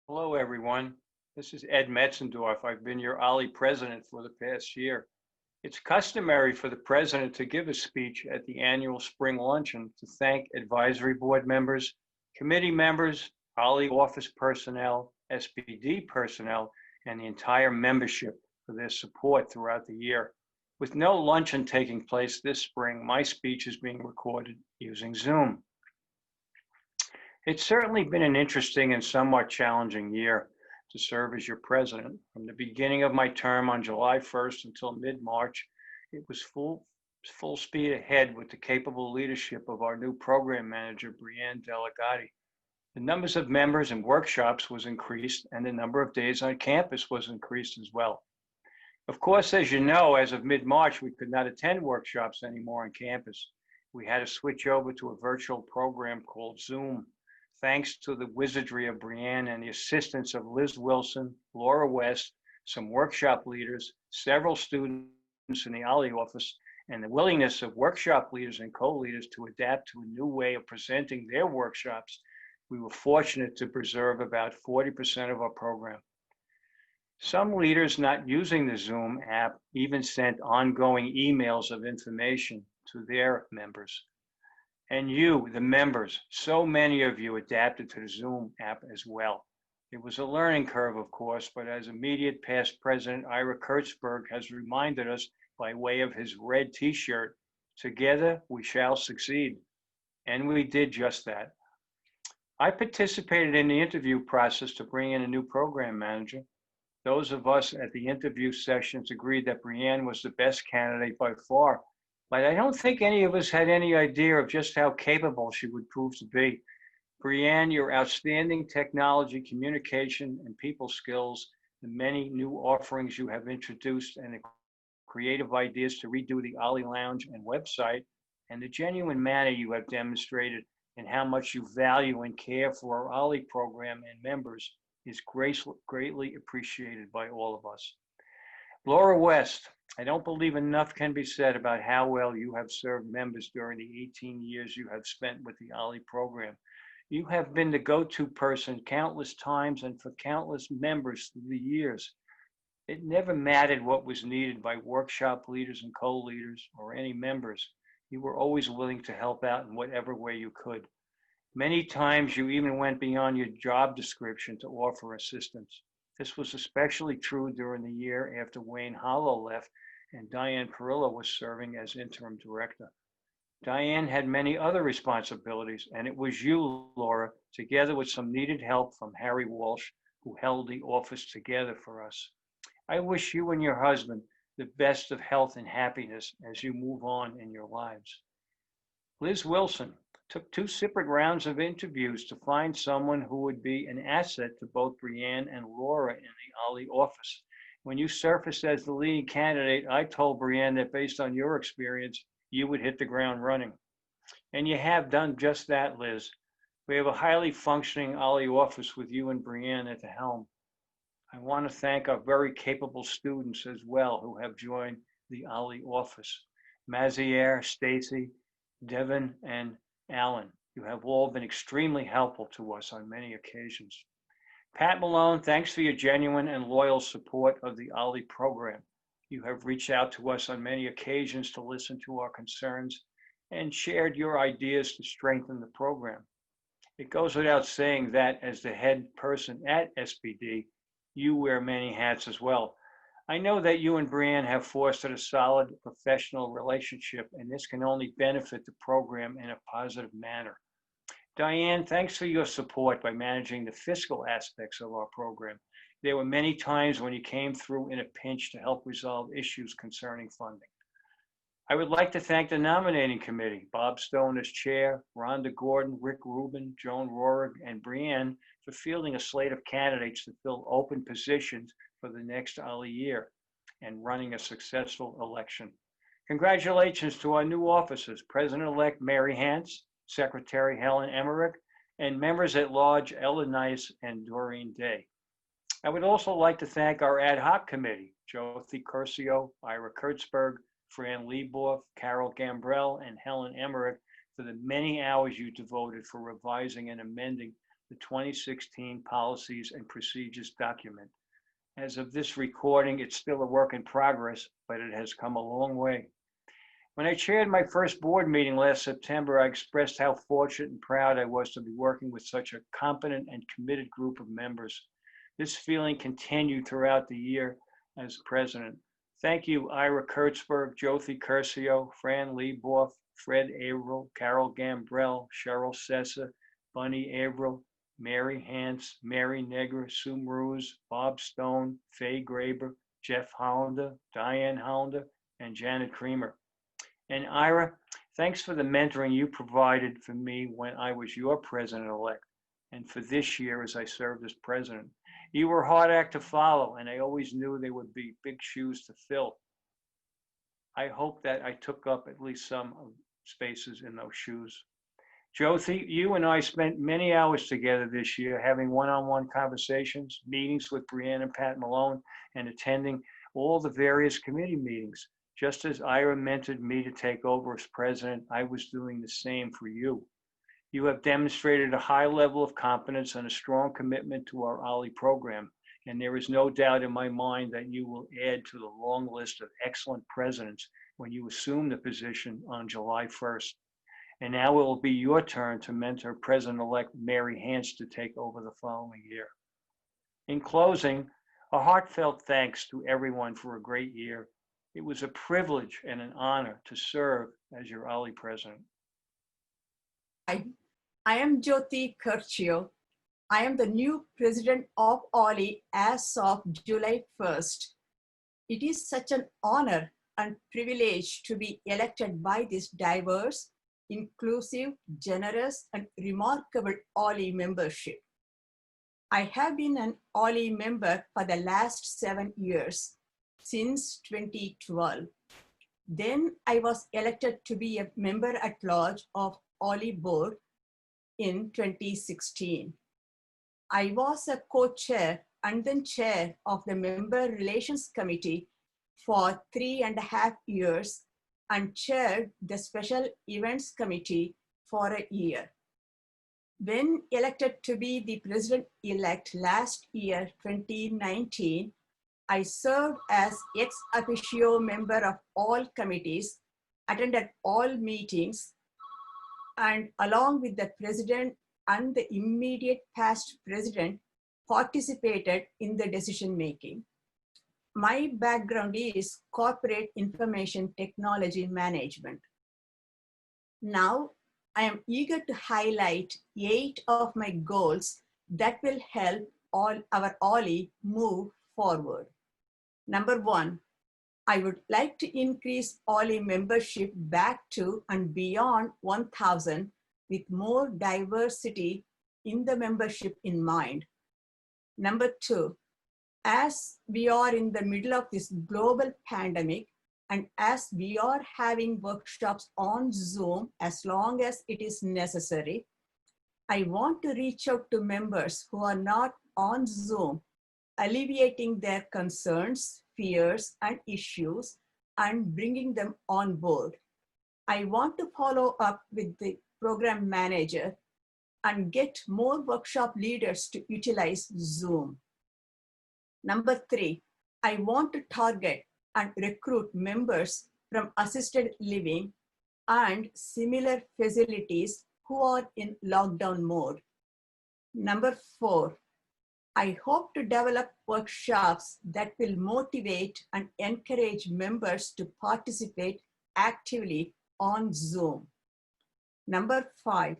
Hello, everyone. This is Ed MetzenDorf. I've been your OLLI president for the past year. It's customary for the president to give a speech at the annual spring luncheon to thank advisory board members, committee members, OLLI office personnel, SPD personnel, and the entire membership for their support throughout the year. With no luncheon taking place this spring, my speech is being recorded using Zoom. It's certainly been an interesting and somewhat challenging year to serve as your president. From the beginning of my term on July 1st until mid-March, it was full speed ahead with the capable leadership of our new program manager, Brianne Delegati. The numbers of members and workshops was increased, and the number of days on campus was increased as well. Of course, as you know, as of mid-March, we could not attend workshops anymore on campus. We had to switch over to a virtual program called Zoom. Thanks to the wizardry of Brianne and the assistance of Liz Wilson, Laura West, some workshop leaders, several students in the OLLI office, and the willingness of workshop leaders and co-leaders to adapt to a new way of presenting their workshops, we were fortunate to preserve about 40% of our program. Some leaders not using the Zoom app even sent ongoing emails of information to their members. And you, the members, so many of you adapted to the Zoom app as well. It was a learning curve, of course, but as immediate past president Ira Kurtzberg has reminded us by way of his red t-shirt, together we shall succeed. And we did just that. I participated in the interview process to bring in a new program manager. Those of us at the interview sessions agreed that Brianne was the best candidate by far. But I don't think any of us had any idea of just how capable she would prove to be. Brianne, your outstanding technology, communication, and people skills, the many new offerings you have introduced, and the creative ideas to redo the OLLI Lounge and website, and the genuine manner you have demonstrated in how much you value and care for our OLLI program and members is greatly appreciated by all of us. Laura West, I don't believe enough can be said about how well you have served members during the 18 years you have spent with the OLLI program. You have been the go-to person countless times and for countless members through the years. It never mattered what was needed by workshop leaders and co-leaders or any members. You were always willing to help out in whatever way you could. Many times you even went beyond your job description to offer assistance. This was especially true during the year after Wayne Hollow left and Diane Perillo was serving as interim director. Diane had many other responsibilities, and it was you, Laura, together with some needed help from Harry Walsh, who held the office together for us. I wish you and your husband the best of health and happiness as you move on in your lives. Liz Wilson took 2 separate rounds of interviews to find someone who would be an asset to both Brianne and Laura in the OLLI office. When you surfaced as the leading candidate, I told Brianne that based on your experience, you would hit the ground running. And you have done just that, Liz. We have a highly functioning OLLI office with you and Brianne at the helm. I want to thank our very capable students as well who have joined the OLLI office. Maziere, Stacy, Devin, and Alan, you have all been extremely helpful to us on many occasions. Pat Malone, thanks for your genuine and loyal support of the OLLI program. You have reached out to us on many occasions to listen to our concerns and shared your ideas to strengthen the program. It goes without saying that as the head person at SPD, you wear many hats as well. I know that you and Brianne have fostered a solid professional relationship, and this can only benefit the program in a positive manner. Diane, thanks for your support by managing the fiscal aspects of our program. There were many times when you came through in a pinch to help resolve issues concerning funding. I would like to thank the nominating committee, Bob Stone as chair, Rhonda Gordon, Rick Rubin, Joan Rohrig, and Brianne for fielding a slate of candidates to fill open positions for the next OLLI year and running a successful election. Congratulations to our new officers, President-elect Mary Hance, Secretary Helen Emmerich, and members at large Ella Nice and Doreen Day. I would also like to thank our ad hoc committee, Jyothi Curcio, Ira Kurtzberg, Fran Lieboff, Carol Gambrell, and Helen Emmerich for the many hours you devoted for revising and amending the 2016 Policies and Procedures document. As of this recording, it's still a work in progress, but it has come a long way. When I chaired my first board meeting last September, I expressed how fortunate and proud I was to be working with such a competent and committed group of members. This feeling continued throughout the year as president. Thank you, Ira Kurtzberg, Jyothi Curcio, Fran Lieboff, Fred Averill, Carol Gambrell, Cheryl Sessa, Bunny Averill, Mary Hance, Mary Negra, Sue Ruse, Bob Stone, Faye Graber, Jeff Hollander, Diane Hollander, and Janet Creamer. And Ira, thanks for the mentoring you provided for me when I was your president-elect, and for this year as I served as president. You were a hard act to follow, and I always knew there would be big shoes to fill. I hope that I took up at least some of spaces in those shoes. Jothi, you and I spent many hours together this year having one-on-one conversations, meetings with Brianne and Pat Malone, and attending all the various committee meetings. Just as Ira mentored me to take over as president, I was doing the same for you. You have demonstrated a high level of competence and a strong commitment to our OLLI program, and there is no doubt in my mind that you will add to the long list of excellent presidents when you assume the position on July 1st. And now it will be your turn to mentor President-elect Mary Hance to take over the following year. In closing, a heartfelt thanks to everyone for a great year. It was a privilege and an honor to serve as your OLLI president. Hi, I am Jyothi Curcio. I am the new president of OLLI as of July 1st. It is such an honor and privilege to be elected by this diverse, inclusive, generous, and remarkable OLLI membership. I have been an OLLI member for the last 7 years, since 2012. Then I was elected to be a member at large of OLLI board in 2016. I was a co-chair and then chair of the Member Relations Committee for 3.5 years and chaired the Special Events Committee for a year. When elected to be the president-elect last year, 2019, I served as ex officio member of all committees, attended all meetings, and along with the president and the immediate past president, participated in the decision-making. My background is corporate information technology management. Now, I am eager to highlight 8 of my goals that will help our OLLI move forward. Number 1, I would like to increase OLLI membership back to and beyond 1,000 with more diversity in the membership in mind. Number 2, as we are in the middle of this global pandemic and as we are having workshops on Zoom as long as it is necessary, I want to reach out to members who are not on Zoom, alleviating their concerns, fears, and issues, and bringing them on board. I want to follow up with the program manager and get more workshop leaders to utilize Zoom. Number 3, I want to target and recruit members from assisted living and similar facilities who are in lockdown mode. Number 4, I hope to develop workshops that will motivate and encourage members to participate actively on Zoom. Number 5,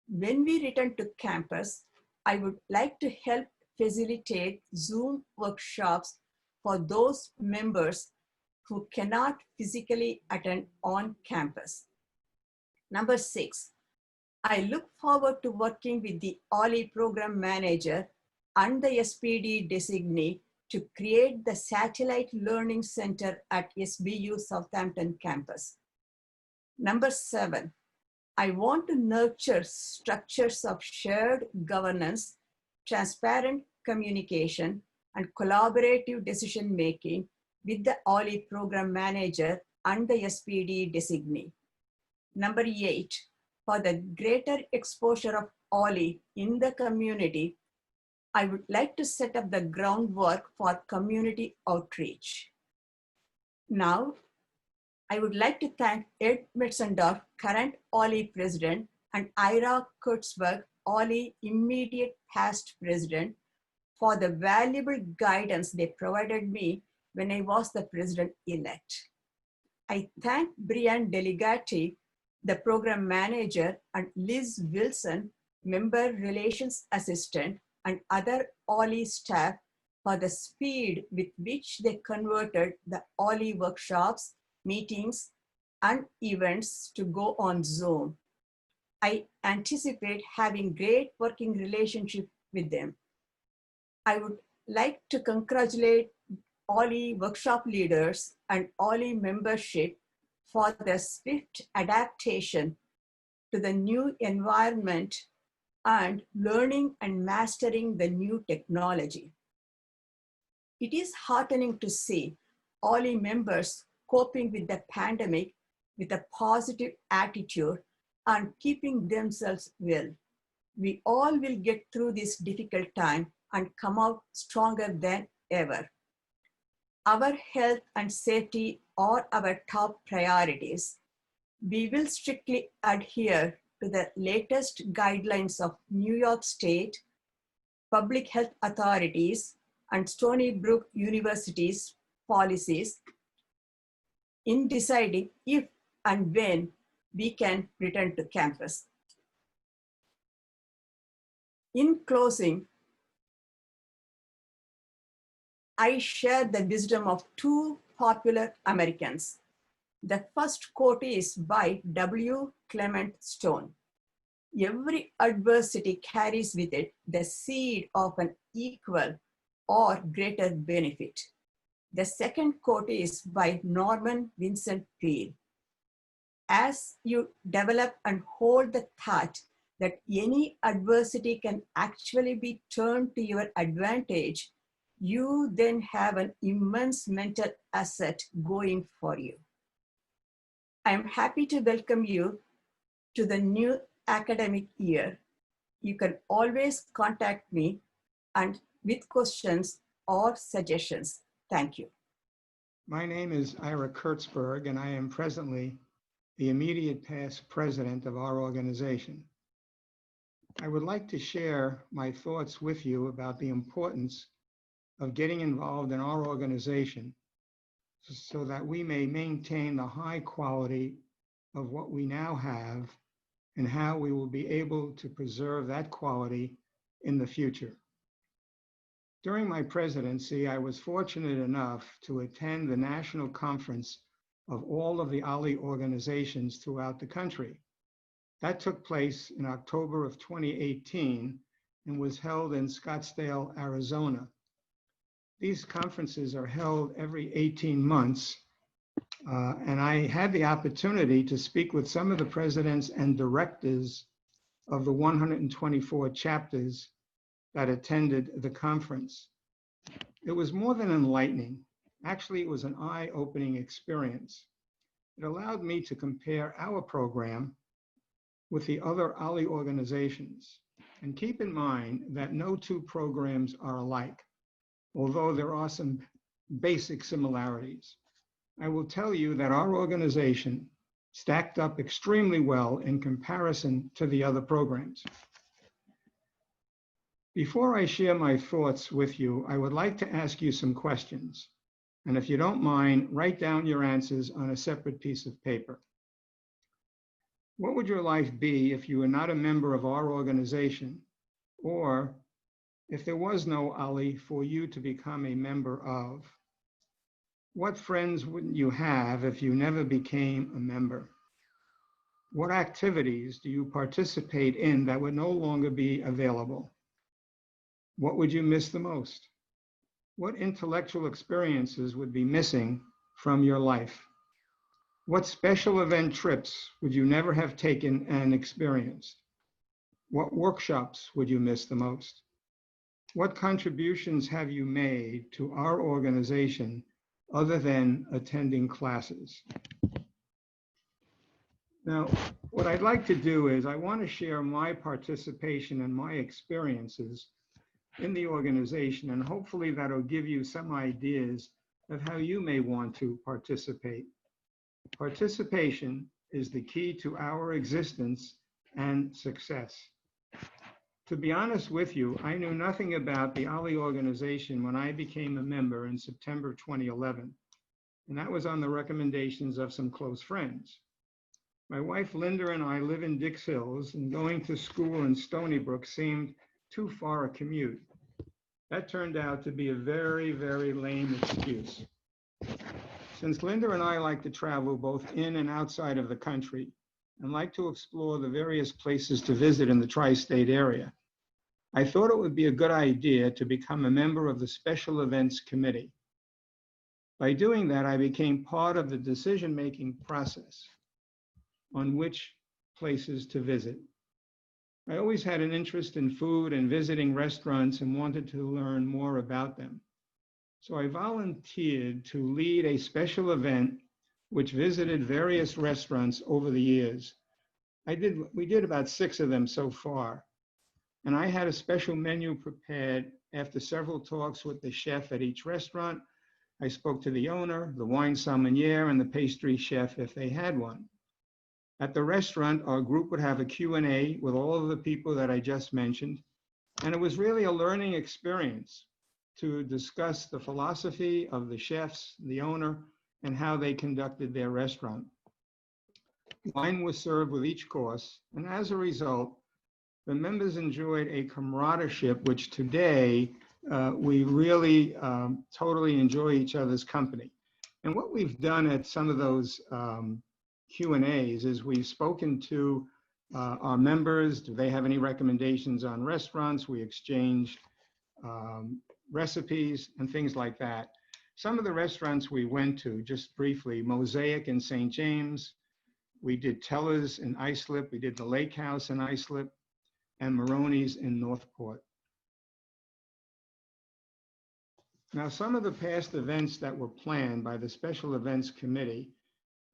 when we return to campus, I would like to help facilitate Zoom workshops for those members who cannot physically attend on campus. Number 6, I look forward to working with the OLLI program manager and the SPD designee to create the Satellite Learning Center at SBU Southampton campus. Number 7, I want to nurture structures of shared governance, transparent communication, and collaborative decision-making with the OLLI program manager and the SPD designee. Number 8, for the greater exposure of OLLI in the community, I would like to set up the groundwork for community outreach. Now, I would like to thank Edie MetzenDorf, current OLLI president, and Ira Kurtzberg, OLLI immediate past president, for the valuable guidance they provided me when I was the president-elect. I thank Brian Delegati, the program manager, and Liz Wilson, member relations assistant, and other OLLI staff for the speed with which they converted the OLLI workshops, meetings, and events to go on Zoom. I anticipate having great working relationship with them. I would like to congratulate OLLI workshop leaders and OLLI membership for the swift adaptation to the new environment and learning and mastering the new technology. It is heartening to see OLLI members coping with the pandemic with a positive attitude and keeping themselves well. We all will get through this difficult time and come out stronger than ever. Our health and safety are our top priorities. We will strictly adhere to the latest guidelines of New York State, public health authorities, and Stony Brook University's policies in deciding if and when we can return to campus. In closing, I share the wisdom of two popular Americans. The first quote is by W. Clement Stone. Every adversity carries with it the seed of an equal or greater benefit. The second quote is by Norman Vincent Peale. As you develop and hold the thought that any adversity can actually be turned to your advantage, you then have an immense mental asset going for you. I am happy to welcome you to the new academic year. You can always contact me and with questions or suggestions. Thank you. My name is Ira Kurtzberg, and I am presently the immediate past president of our organization. I would like to share my thoughts with you about the importance of getting involved in our organization so that we may maintain the high quality of what we now have and how we will be able to preserve that quality in the future. During my presidency, I was fortunate enough to attend the national conference of all of the OLLI organizations throughout the country. That took place in October of 2018 and was held in Scottsdale, Arizona. These conferences are held every 18 months, and I had the opportunity to speak with some of the presidents and directors of the 124 chapters that attended the conference. It was more than enlightening. Actually, it was an eye-opening experience. It allowed me to compare our program with the other OLLI organizations. And keep in mind that no two programs are alike, although there are some basic similarities. I will tell you that our organization stacked up extremely well in comparison to the other programs. Before I share my thoughts with you, I would like to ask you some questions. And if you don't mind, write down your answers on a separate piece of paper. What would your life be if you were not a member of our organization, or if there was no OLLI for you to become a member of? What friends wouldn't you have if you never became a member? What activities do you participate in that would no longer be available? What would you miss the most? What intellectual experiences would be missing from your life? What special event trips would you never have taken and experienced? What workshops would you miss the most? What contributions have you made to our organization other than attending classes? Now, what I'd like to do is I want to share my participation and my experiences in the organization, and hopefully that'll give you some ideas of how you may want to participate. Participation is the key to our existence and success. To be honest with you, I knew nothing about the OLLI organization when I became a member in September 2011, and that was on the recommendations of some close friends. My wife Linda and I live in Dix Hills, and going to school in Stony Brook seemed too far a commute. That turned out to be a very, very lame excuse. Since Linda and I like to travel both in and outside of the country and like to explore the various places to visit in the tri-state area, I thought it would be a good idea to become a member of the Special Events Committee. By doing that, I became part of the decision-making process on which places to visit. I always had an interest in food and visiting restaurants and wanted to learn more about them. So I volunteered to lead a special event which visited various restaurants over the years. We did about 6 of them so far. And I had a special menu prepared after several talks with the chef at each restaurant. I spoke to the owner, the wine sommelier, and the pastry chef if they had one. At the restaurant, our group would have a Q&A with all of the people that I just mentioned. And it was really a learning experience to discuss the philosophy of the chefs, the owner, and how they conducted their restaurant. Wine was served with each course, and as a result, the members enjoyed a camaraderie, which today we really totally enjoy each other's company. And what we've done at some of those Q&As is we've spoken to our members. Do they have any recommendations on restaurants? We exchanged recipes and things like that. Some of the restaurants we went to, just briefly, Mosaic in St. James. We did Teller's in Islip. We did the Lake House in Islip, and Maroney's in Northport. Now, some of the past events that were planned by the Special Events Committee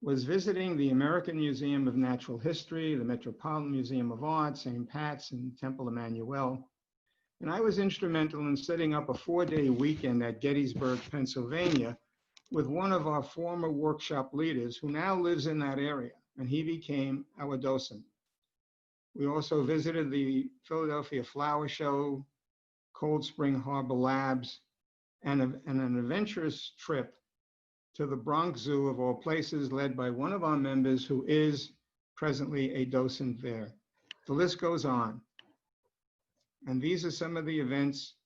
was visiting the American Museum of Natural History, the Metropolitan Museum of Art, St. Pat's, and Temple Emmanuel. And I was instrumental in setting up a 4-day weekend at Gettysburg, Pennsylvania, with one of our former workshop leaders who now lives in that area, and he became our docent. We also visited the Philadelphia Flower Show, Cold Spring Harbor Labs, and an adventurous trip to the Bronx Zoo, of all places, led by one of our members who is presently a docent there. The list goes on. And these are some of the events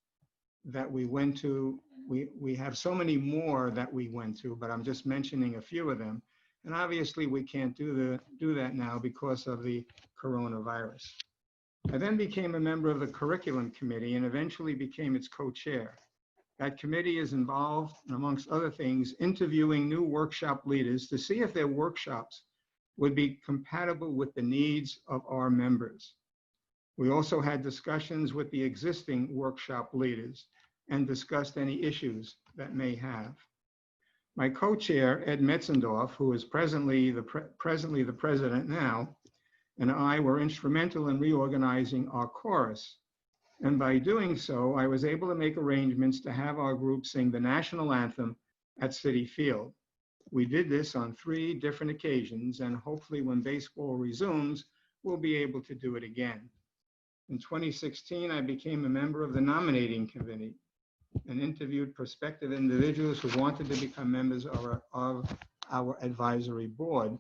that we went to. We have so many more that we went to, but I'm just mentioning a few of them. And obviously we can't do that now because of the coronavirus. I then became a member of the curriculum committee and eventually became its co-chair. That committee is involved, amongst other things, interviewing new workshop leaders to see if their workshops would be compatible with the needs of our members. We also had discussions with the existing workshop leaders and discussed any issues that may have. My co-chair, Ed MetzenDorf, who is presently the president now, and I were instrumental in reorganizing our chorus. And by doing so, I was able to make arrangements to have our group sing the national anthem at Citi Field. We did this on 3 different occasions, and hopefully when baseball resumes, we'll be able to do it again. In 2016, I became a member of the nominating committee and interviewed prospective individuals who wanted to become members of our advisory board.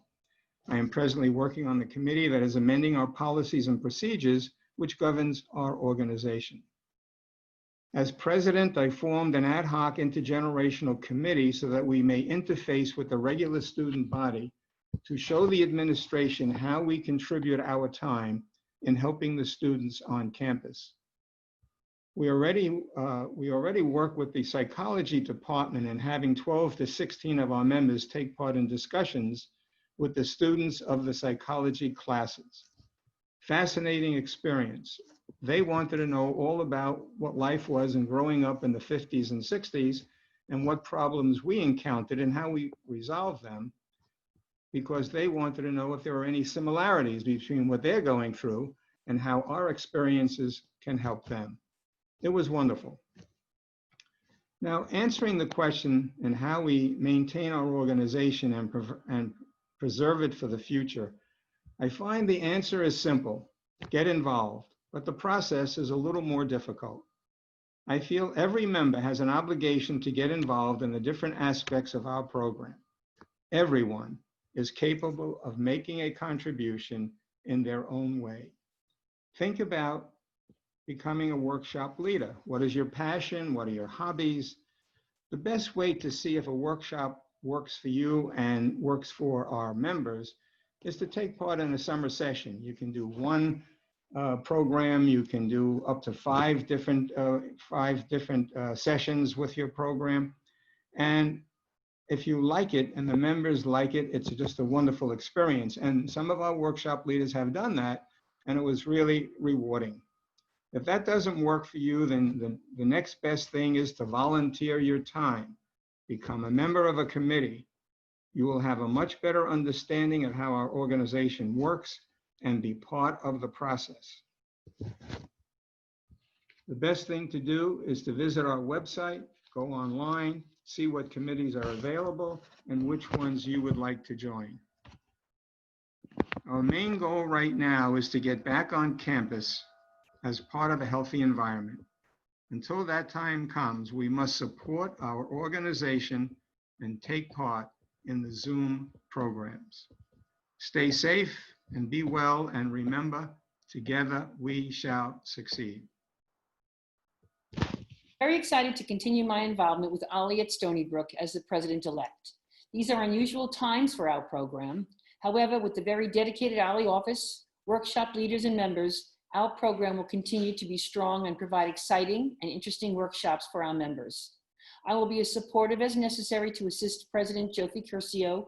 I am presently working on the committee that is amending our policies and procedures, which governs our organization. As president, I formed an ad hoc intergenerational committee so that we may interface with the regular student body to show the administration how we contribute our time in helping the students on campus. We already work with the psychology department in having 12 to 16 of our members take part in discussions with the students of the psychology classes. Fascinating experience. They wanted to know all about what life was in growing up in the 50s and 60s and what problems we encountered and how we resolved them. because they wanted to know if there were any similarities between what they're going through and how our experiences can help them. It was wonderful. Now, answering the question and how we maintain our organization and preserve it for the future, I find the answer is simple: get involved, but the process is a little more difficult. I feel every member has an obligation to get involved in the different aspects of our program. Everyone is capable of making a contribution in their own way. Think about becoming a workshop leader. What is your passion? What are your hobbies? The best way to see if a workshop works for you and works for our members is to take part in a summer session. You can do one program, you can do up to five different sessions with your program. And if you like it and the members like it, it's just a wonderful experience. And some of our workshop leaders have done that, and it was really rewarding. If that doesn't work for you, then the next best thing is to volunteer your time. Become a member of a committee. You will have a much better understanding of how our organization works and be part of the process. The best thing to do is to visit our website, go online, see what committees are available and which ones you would like to join. Our main goal right now is to get back on campus as part of a healthy environment. Until that time comes, we must support our organization and take part in the Zoom programs. Stay safe and be well, and remember, together we shall succeed. Very excited to continue my involvement with OLLI at Stony Brook as the president-elect. These are unusual times for our program. However, with the very dedicated OLLI office, workshop leaders and members, our program will continue to be strong and provide exciting and interesting workshops for our members. I will be as supportive as necessary to assist President Jyothi Curcio,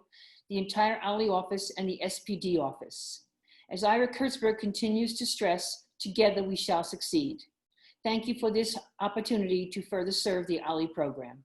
the entire OLLI office, and the SPD office. As Ira Kurtzberg continues to stress, together we shall succeed. Thank you for this opportunity to further serve the OLLI program.